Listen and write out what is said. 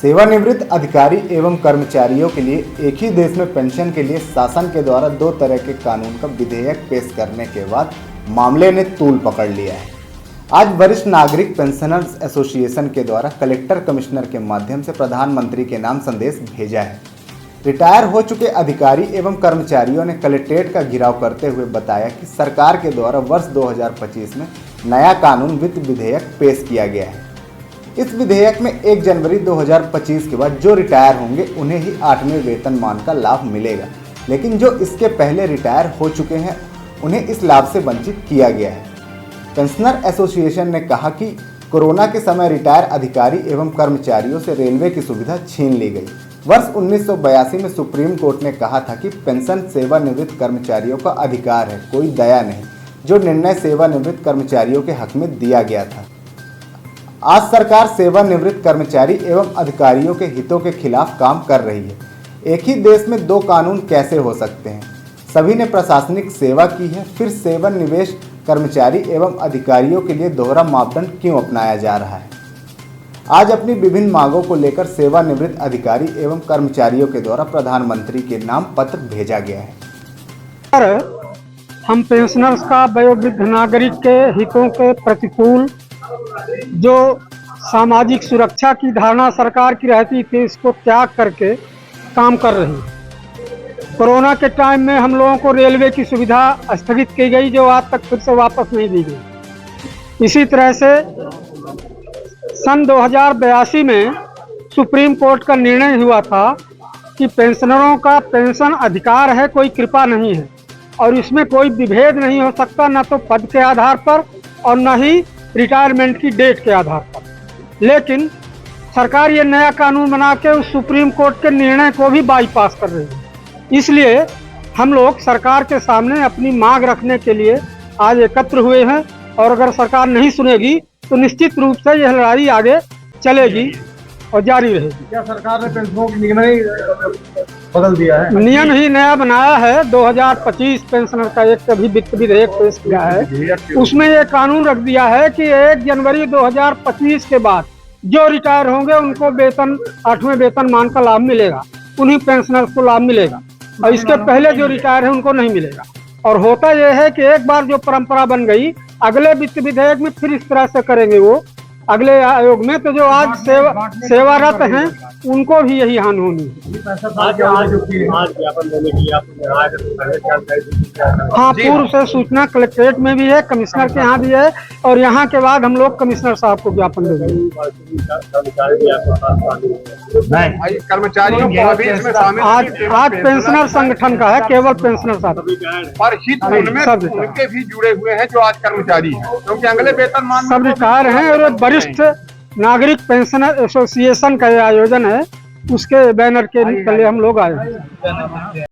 सेवानिवृत्त अधिकारी एवं कर्मचारियों के लिए एक ही देश में पेंशन के लिए शासन के द्वारा दो तरह के कानून का विधेयक पेश करने के बाद मामले ने तूल पकड़ लिया है। आज वरिष्ठ नागरिक पेंशनर्स एसोसिएशन के द्वारा कलेक्टर कमिश्नर के माध्यम से प्रधानमंत्री के नाम संदेश भेजा है। रिटायर हो चुके अधिकारी एवं कर्मचारियों ने कलेक्ट्रेट का घेराव करते हुए बताया कि सरकार के द्वारा वर्ष 2025 में नया कानून वित्त विधेयक पेश किया गया है। इस विधेयक में 1 जनवरी 2025 के बाद जो रिटायर होंगे उन्हें ही 8वें वेतनमान का लाभ मिलेगा, लेकिन जो इसके पहले रिटायर हो चुके हैं उन्हें इस लाभ से वंचित किया गया है। पेंशनर एसोसिएशन ने कहा कि कोरोना के समय रिटायर अधिकारी एवं कर्मचारियों से रेलवे की सुविधा छीन ली गई। वर्ष 1982 में सुप्रीम कोर्ट ने कहा था कि पेंशन सेवानिवृत्त कर्मचारियों का अधिकार है, कोई दया नहीं, जो निर्णय सेवानिवृत्त कर्मचारियों के हक में दिया गया था। आज सरकार सेवानिवृत्त कर्मचारी एवं अधिकारियों के हितों के खिलाफ काम कर रही है। एक ही देश में दो कानून कैसे हो सकते हैं? सभी ने प्रशासनिक सेवा की है, फिर सेवानिवृत्त कर्मचारी एवं अधिकारियों के लिए दोहरा मापदंड क्यों अपनाया जा रहा है? आज अपनी विभिन्न मांगों को लेकर सेवानिवृत्त अधिकारी एवं कर्मचारियों के द्वारा प्रधानमंत्री के नाम पत्र भेजा गया है। हम पेंशनर्स का वयोवृद्ध नागरिक के हितों के प्रतिकूल जो सामाजिक सुरक्षा की धारणा सरकार की रहती थी, इसको त्याग करके काम कर रही है। कोरोना के टाइम में हम लोगों को रेलवे की सुविधा स्थगित की गई, जो आज तक फिर से वापस नहीं दी गई। इसी तरह से सन 2082 में सुप्रीम कोर्ट का निर्णय हुआ था कि पेंशनरों का पेंशन अधिकार है, कोई कृपा नहीं है, और इसमें कोई विभेद नहीं हो सकता, न तो पद के आधार पर और न ही रिटायरमेंट की डेट के आधार पर। लेकिन सरकार ये नया कानून बना के उस सुप्रीम कोर्ट के निर्णय को भी बाईपास कर रही है। इसलिए हम लोग सरकार के सामने अपनी मांग रखने के लिए आज एकत्र हुए हैं, और अगर सरकार नहीं सुनेगी तो निश्चित रूप से यह लड़ाई आगे चलेगी और जारी रहेगी। क्या सरकार ने पेंशनों की नियम ही बदल दिया है? नियम ही नया बनाया है। 2025 पेंशनर का एक अभी वित्त विधेयक पेश किया है, उसमें यह कानून रख दिया है कि 1 जनवरी 2025 के बाद जो रिटायर होंगे उनको वेतन 8वें वेतनमान का लाभ मिलेगा, उन्हीं पेंशनर्स को लाभ मिलेगा, और इसके पहले जो रिटायर है उनको नहीं मिलेगा। और होता यह है कि एक बार जो परंपरा बन गई, अगले वित्त विधेयक में फिर इस तरह से करेंगे वो अगले आयोग में, तो जो आज सेवारत हैं उनको भी यही हानि होनी है। हाँ, पूर्व से सूचना कलेक्ट्रेट में भी है, कमिश्नर के यहाँ भी है, और यहाँ के बाद हम लोग कमिश्नर साहब को ज्ञापन देंगे। आज पेंशनर संगठन का है, केवल पेंशनर साहब पर हित उनमें उनके भी जुड़े हुए हैं जो आज कर्मचारी हैं, क्योंकि अगले वेतनमान सब रिटायर हैं। और वरिष्ठ नागरिक पेंशनर एसोसिएशन का आयोजन है, उसके बैनर के लिए हम लोग आए हैं।